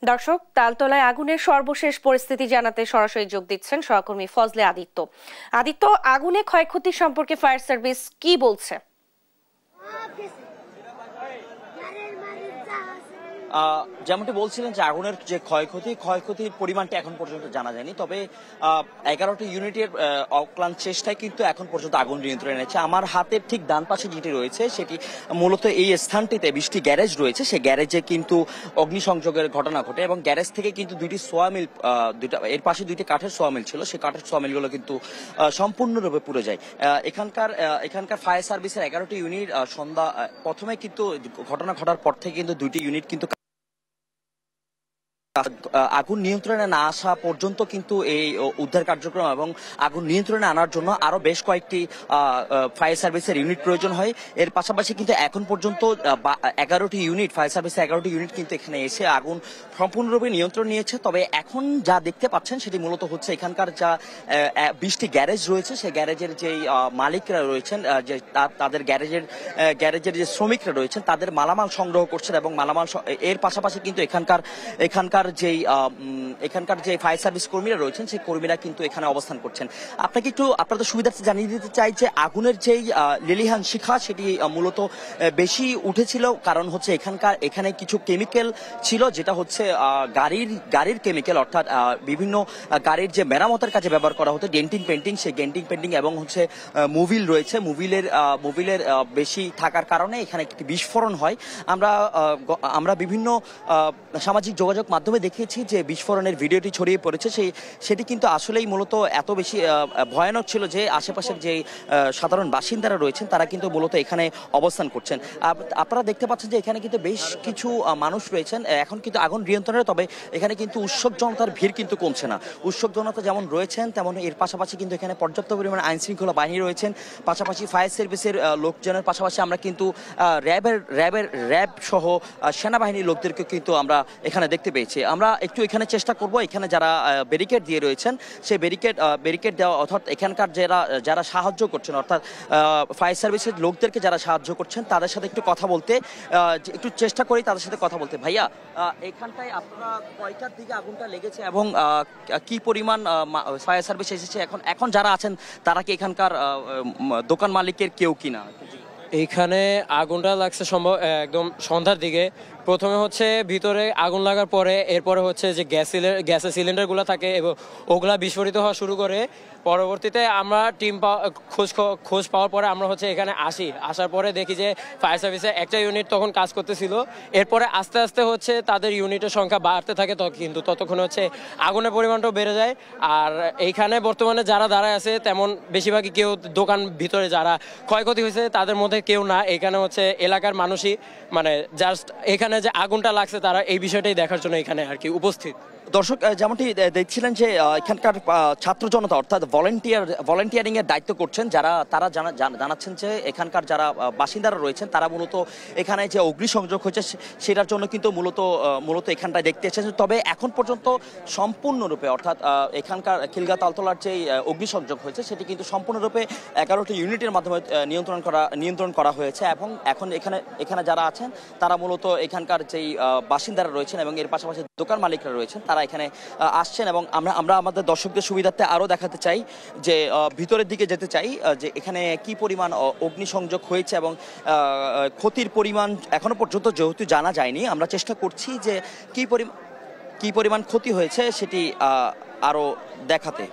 দর্শক, তালতলায় আগুনের সর্বশেষ পরিস্থিতি জানাতে সরাসরি যোগ দিচ্ছেন সহকর্মী ফজলে আদিত্য। আদিত্য, আগুনে ক্ষয়ক্ষতি সম্পর্কে ফায়ার সার্ভিস কি বলছে? যেমনটি বলছিলেন যে আগুনের যে ক্ষয়ক্ষতির পরিমাণটা এখন পর্যন্ত জানা যায়নি, তবে 11টি ইউনিটের অক্লান্ত চেষ্টায় কিন্তু এখন পর্যন্ত আগুন নিয়ন্ত্রণে এনেছে। আমার হাতের ঠিক ডান পাশে যেটি রয়েছে সেটি মূলত এই স্থানটিতে 20টি গ্যারেজ রয়েছে, সেই গ্যারেজে কিন্তু অগ্নিসংযোগের ঘটনা ঘটে এবং গ্যারেজ থেকে কিন্তু দুইটি সোয়া মিল, এর পাশে দুইটি কাঠের সোয়া মিল ছিল, সেই কাঠের সোয়া মিলগুলো কিন্তু সম্পূর্ণরূপে পুড়ে যায়। এখানকার ফায়ার সার্ভিসের 11টি ইউনিট সন্ধ্যা প্রথমে কিন্তু ঘটনা ঘটার পর থেকে কিন্তু দুইটি ইউনিট কিন্তু আগুন নিয়ন্ত্রণে না আসা পর্যন্ত কিন্তু এই উদ্ধার কার্যক্রম এবং আগুন নিয়ন্ত্রণে আনার জন্য আরো বেশ কয়েকটি ফায়ার সার্ভিসের ইউনিট প্রয়োজন হয়। এর পাশাপাশি কিন্তু এখন পর্যন্ত 11টি ইউনিট, ফায়ার সার্ভিসের 11টি ইউনিট কিন্তু এখানে এসে আগুন সম্পূর্ণরূপে নিয়ন্ত্রণ নিয়েছে। তবে এখন যা দেখতে পাচ্ছেন সেটি মূলত হচ্ছে এখানকার যা 20টি গ্যারেজ রয়েছে, সেই গ্যারেজের যে মালিকরা রয়েছেন, যে তাদের গ্যারেজের যে শ্রমিকরা রয়েছেন তাদের মালামাল সংগ্রহ করছেন এবং মালামাল এর পাশাপাশি কিন্তু এখানকার যে ফায়ার সার্ভিস কর্মীরা রয়েছেন সেই কর্মীরা কিন্তু এখানে অবস্থান করছেন। আপনাদের সুবিধার্থে জানিয়ে দিতে চাই যে আগুনের যেই লেলিহান শিখা সেটি মূলত বেশি উঠেছিল, কারণ হচ্ছে এখানে কিছু কেমিক্যাল ছিল, যেটা হচ্ছে গাড়ির কেমিক্যাল, অর্থাৎ বিভিন্ন গাড়ির যে মেরামতের কাজে ব্যবহার করা হতো ডেন্টিং পেন্টিং, সেই ডেন্টিং পেন্টিং এবং হচ্ছে মুভিল রয়েছে, মুভিলের বেশি থাকার কারণে এখানে একটি বিস্ফোরণ হয়। আমরা বিভিন্ন সামাজিক যোগাযোগ মাধ্যমে দেখেছি যে বিস্ফোরণের ভিডিওটি ছড়িয়ে পড়েছে, সেটি কিন্তু আসলেই মূলত এত বেশি ভয়ানক ছিল যে আশেপাশের যে সাধারণ বাসিন্দারা রয়েছেন তারা কিন্তু মূলত এখানে অবস্থান করছেন। আপনারা দেখতে পাচ্ছেন যে এখানে কিন্তু বেশ কিছু মানুষ রয়েছেন, এখন কিন্তু আগুন নিয়ন্ত্রণে, তবে এখানে কিন্তু উৎসুক জনতার ভিড় কিন্তু কমছে না। উৎসুক জনতা যেমন রয়েছেন তেমন এর পাশাপাশি কিন্তু এখানে পর্যাপ্ত পরিমাণে আইন শৃঙ্খলা বাহিনী রয়েছেন, পাশাপাশি ফায়ার সার্ভিসের লোকজনের পাশাপাশি আমরা কিন্তু র্যাব সহ সেনাবাহিনীর লোকদেরকে কিন্তু আমরা এখানে দেখতে পেয়েছি। আমরা একটু এখানে চেষ্টা করব, এখানে যারা ব্যারিকেড দিয়ে রয়েছেন সেই ব্যারিকেড দেওয়া, অর্থাৎ এখানকার যারা সাহায্য করছেন, অর্থাৎ ফায়ার সার্ভিসের লোকদেরকে যারা সাহায্য করছেন তাদের সাথে একটু কথা বলতে, একটু চেষ্টা করি তাদের সাথে কথা বলতে। ভাইয়া, এখানটায় আপনারা কয়টার দিকে আগুনটা লেগেছে এবং কি পরিমাণ ফায়ার সার্ভিস এসেছে? এখন যারা আছেন তারা কি এখানকার দোকান মালিকের কেউ কিনা? এইখানে আগুনটা লাগছে সম্ভব একদম সন্ধ্যার দিকে। প্রথমে হচ্ছে ভিতরে আগুন লাগার পরে এরপরে হচ্ছে যে গ্যাসের সিলিন্ডারগুলো থাকে এবং ওগুলা বিস্ফোরিত হওয়া শুরু করে। পরবর্তীতে আমরা খোঁজ পাওয়ার পরে আমরা হচ্ছে এখানে আসার পরে দেখি যে ফায়ার সার্ভিসের একটা ইউনিট তখন কাজ করতেছিল। এরপরে আস্তে আস্তে হচ্ছে তাদের ইউনিটের সংখ্যা বাড়তে থাকে, কিন্তু ততক্ষণ হচ্ছে আগুনের পরিমাণটাও বেড়ে যায়। আর এইখানে বর্তমানে যারা দাঁড়ায় আছে তেমন বেশিরভাগই কেউ দোকান ভিতরে যারা ক্ষয়ক্ষতি হয়েছে তাদের মধ্যে কেউ না, এখানে হচ্ছে এলাকার মানুষই, মানে জাস্ট এখানে যে আগুনটা লাগছে তারা এই বিষয়টাই দেখার জন্য এখানে আর কি উপস্থিত। দর্শক, যেমনটি দেখছিলেন যে এখানকার ছাত্র জনতা, অর্থাৎ ভলেন্টিয়ারিং এর দায়িত্ব করছেন তারা জানাচ্ছেন যে এখানকার যারা বাসিন্দারা রয়েছেন তারা মূলত এখানে যে অগ্নিসংযোগ হয়েছে সেটার জন্য কিন্তু মূলত এখানটায় দেখতে এসেছেন। তবে এখন পর্যন্ত সম্পূর্ণরূপে, অর্থাৎ এখানকার খিলগা তালতলার যে অগ্নিসংযোগ হয়েছে সেটি কিন্তু সম্পূর্ণরূপে 11টি ইউনিটের মাধ্যমে নিয়ন্ত্রণ করা হয়েছে এবং এখন এখানে যারা আছেন তারা মূলত এখানকার যেই বাসিন্দারা রয়েছেন এবং এর পাশাপাশি দোকান মালিকরা রয়েছেন তারা এখানে আসছেন। এবং আমরা আমাদের দর্শকদের সুবিধার্থে আরো দেখাতে চাই যে ভিতরের দিকে যেতে চাই যে এখানে কি পরিমাণ অগ্নিসংযোগ হয়েছে এবং ক্ষতির পরিমাণ এখনো পর্যন্ত যেহেতু জানা যায়নি, আমরা চেষ্টা করছি যে কি পরিমাণ ক্ষতি হয়েছে সেটি আরো দেখাতে।